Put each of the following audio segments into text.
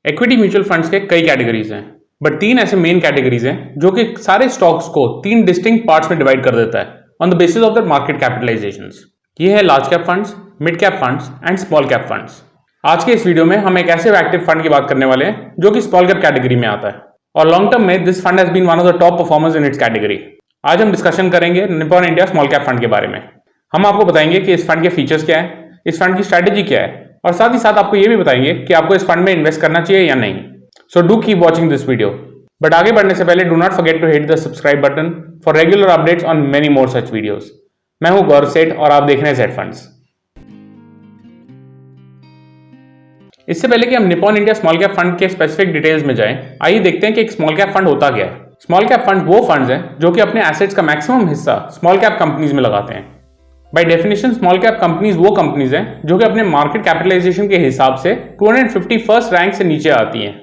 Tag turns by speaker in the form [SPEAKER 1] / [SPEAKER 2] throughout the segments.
[SPEAKER 1] Equity mutual funds के कई categories हैं, बट तीन ऐसे मेन कैटेगरीज हैं जो कि सारे स्टॉक्स को तीन डिस्टिंक्ट पार्ट्स में डिवाइड कर देता है on the basis of the market capitalisations. ये है large cap funds, mid cap funds and small cap funds. आज के इस वीडियो में हम एक ऐसे एक्टिव फंड की बात करने वाले हैं जो कि स्मॉल कैप कैटेगरी में आता है और लॉन्ग टर्म में this fund has been one of the top performers in its category. आज हम डिस्कशन करेंगे Nippon India small cap fund के बारे में। हम आपको बताएंगे कि इस फंड के फीचर्स क्या है, इस फंड की स्ट्रैटेजी क्या है और साथ ही साथ आपको ये भी बताएंगे कि आपको इस फंड में इन्वेस्ट करना चाहिए या नहीं। So do keep watching this video. But आगे बढ़ने से पहले do not forget to hit the subscribe button for regular updates on many more such videos. मैं हूं गौरव सेठ और आप देख रहे हैं जेड फंड्स। इससे पहले कि हम Nippon India small cap fund के स्पेसिफिक डिटेल्स में जाएं, आइए देखते हैं कि एक स्मॉल कैप फंड होता क्या है। स्मॉल कैप फंड वो फंड्स हैं जो कि अपने एसेट्स का मैक्सिमम हिस्सा स्मॉल कैप कंपनीज में लगाते हैं। By definition small cap companies वो कंपनीज हैं जो कि अपने मार्केट कैपिटलाइजेशन के हिसाब से 251st रैंक से नीचे आती हैं।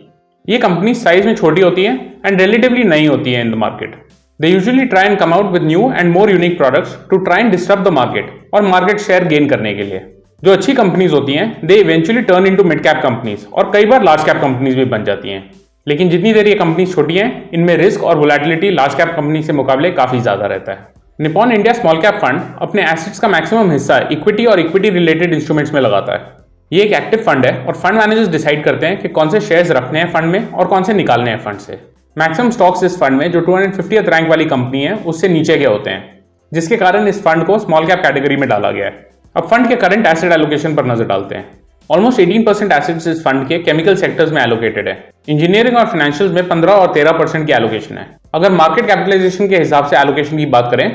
[SPEAKER 1] ये कंपनी साइज में छोटी होती हैं एंड रिलेटिवली नई होती हैं in the market. They usually try and come out with new and more unique products to try and disturb the market और मार्केट शेयर गेन करने के लिए। जो अच्छी कंपनीज होती हैं they eventually turn into mid cap companies और कई बार लार्ज कैप कंपनीज भी बन जाती हैं। लेकिन जितनी देर ये कंपनीज छोटी हैं, इनमें रिस्क और वोलेटिलिटी लार्ज कैप कंपनी से मुकाबले काफी ज्यादा रहता है। Nippon India small cap fund अपने एसेट्स का मैक्सिमम हिस्सा इक्विटी और इक्विटी रिलेटेड इंस्ट्रूमेंट्स में लगाता है। ये एक एक्टिव फंड है और फंड मैनेजर्स डिसाइड करते हैं कि कौन से शेयर्स रखने हैं फंड में और कौन से निकालने हैं फंड से। मैक्सिमम स्टॉक्स इस फंड में जो 250th रैंक वाली कंपनी है उससे नीचे के होते हैं, जिसके कारण इस फंड को स्मॉल कैप कैटेगरी में डाला गया है। अब फंड के करंट एसेट एलोकेशन पर नजर डालते हैं। ऑलमोस्ट 18% एसेट्स इस फंड के केमिकल सेक्टर्स में एलोकेटेड है। इंजीनियरिंग और फाइनेंशियल्स में 15 और 13% की एलोकेशन है। अगर मार्केट कैपिटलाइजेशन के हिसाब से एलोकेशन की बात करें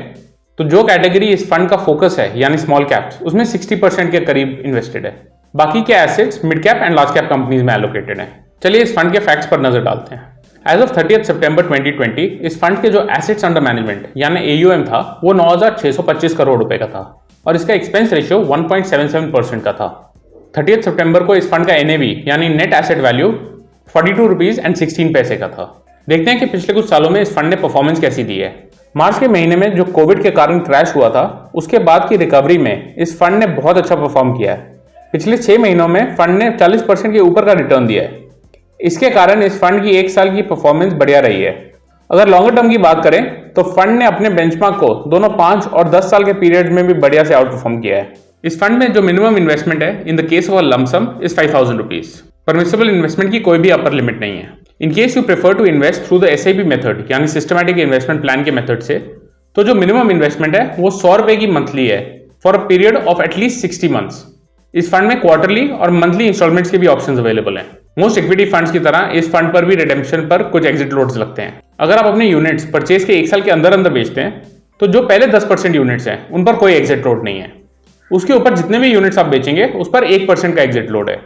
[SPEAKER 1] तो जो कैटेगरी इस फंड का फोकस है यानी स्मॉल कैप्स, उसमें 60% के करीब इन्वेस्टेड है। बाकी के assets mid cap and large cap companies में एलोकेटेड है। चलिए इस फंड के फैक्ट्स पर नजर डालते हैं। एज ऑफ 30 सितंबर 2020 इस फंड के जो एसेट्स अंडर मैनेजमेंट यानी AUM था वो 9,625 करोड़ रुपए का था और इसका एक्सपेंस रेशियो 1.77% का था। 30 सितंबर को इस फंड का NAV यानी net asset value 42 rupees and 16 पैसे का था। देखते हैं कि पिछले कुछ सालों में इस फंड ने परफॉर्मेंस कैसी दी है। मार्च के महीने में जो कोविड के कारण क्रैश हुआ था उसके बाद की रिकवरी में इस फंड ने बहुत अच्छा परफॉर्म किया है। पिछले 6 महीनों में फंड ने 40% के ऊपर का रिटर्न दिया है। इसके कारण इस फंड की 1 साल की परफॉर्मेंस बढ़िया रही है। अगर लॉन्गर टर्म की बात करें तो फंड ने अपने बेंचमार्क को दोनों 5 और 10 साल के पीरियड में भी बढ़िया से आउट परफॉर्म किया है। इस फंड में जो मिनिमम इन्वेस्टमेंट है in the case of a lump sum is 5,000 rupees. Permissible investment की कोई भी अपर लिमिट नहीं है। In case you prefer to invest through the SIP method यानी सिस्टमैटिक इन्वेस्टमेंट प्लान के मेथड से, तो जो मिनिमम इन्वेस्टमेंट है वो 100 रुपए की मंथली है for a period of at least 60 months. इस फंड में क्वार्टरली और मंथली इंस्टॉलमेंट्स के भी ऑप्शंस अवेलेबल हैं। मोस्ट इक्विटी फंड्स की तरह इस फंड पर भी रिडेम्पशन पर कुछ एग्जिट लोड्स लगते हैं। अगर आप अपने यूनिट्स परचेज के 1 साल के अंदर अंदर बेचते हैं तो जो पहले 10% यूनिट्स हैं उन पर कोई एग्जिट लोड नहीं है। उसके ऊपर जितने भी यूनिट्स आप बेचेंगे उस पर 1% का एग्जिट लोड है।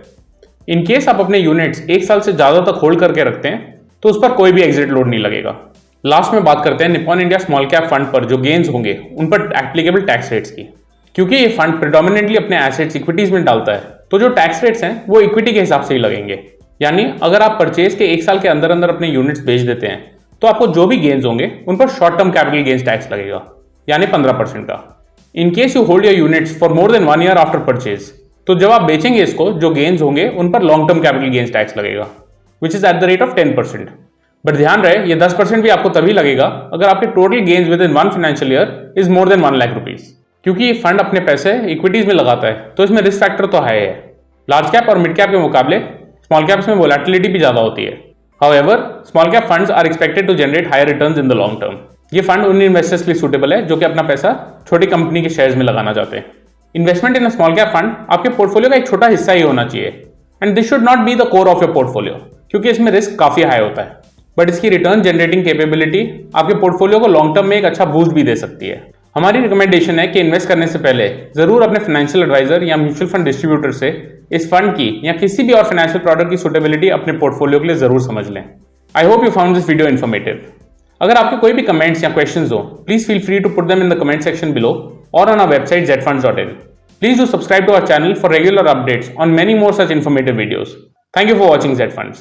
[SPEAKER 1] इन केस आप अपने यूनिट्स 1 साल से ज्यादा तक होल्ड करके रखते हैं तो उस पर कोई भी एग्जिट लोड नहीं लगेगा। लास्ट में बात करते हैं Nippon India small cap fund पर जो गेन्स होंगे उन पर एप्लीकेबल टैक्स रेट्स की। क्योंकि ये फंड प्रेडोमिनेंटली अपने एसेट्स इक्विटीज में डालता है तो जो टैक्स रेट्स हैं वो इक्विटी के हिसाब से ही लगेंगे। यानी अगर आप परचेज के 1 साल के अंदर अंदर अपने यूनिट्स बेच देते हैं तो आपको जो भी गेन्स होंगे उन पर short term capital gains tax लगेगा यानी 15% का। इन case you hold your units for more than 1 year after purchase, तो जब आप बेचेंगे इसको जो गेन्स होंगे उन पर long term capital gains tax लगेगा which is at the rate of 10%। But ध्यान रहे ये 10% भी आपको तभी लगेगा अगर आपके total gains with in 1 financial year is more than 1 lakh rupees. क्योंकि ये फंड अपने पैसे इक्विटीज में लगाता है तो इसमें रिस्क फैक्टर तो है। लार्ज कैप और मिड कैप के मुकाबले स्मॉल कैप्स में वोलेटिलिटी भी ज्यादा होती है। However small cap funds are expected to generate higher returns in the long term. ये फंड उन इन्वेस्टर्स के लिए सूटेबल है जो कि अपना पैसा छोटी कंपनी के शेयर्स में लगाना चाहते हैं। Investment in a small cap fund आपके पोर्टफोलियो का एक छोटा हिस्सा ही होना चाहिए and this should not be the core of your portfolio क्योंकि इसमें रिस्क काफी हाई होता है। बट इसकी रिटर्न जनरेटिंग कैपेबिलिटी आपके पोर्टफोलियो को लॉन्ग टर्म में एक अच्छा बूस्ट भी दे सकती है। हमारी रिकमेंडेशन है कि इन्वेस्ट करने से पहले जरूर अपने फाइनेंशियल एडवाइजर या म्यूचुअल फंड डिस्ट्रीब्यूटर से इस फंड की या किसी भी और फाइनेंशियल प्रोडक्ट की सुटेबिलिटी अपने पोर्टफोलियो के लिए जरूर समझ लें। I hope you found this video informative. अगर आपके कोई भी कमेंट्स या क्वेश्चंस हो please feel free to put them in the comment section below और on our website zfunds.in. Please do subscribe to our channel for regular updates on many more such informative videos. Thank you for watching Z Funds.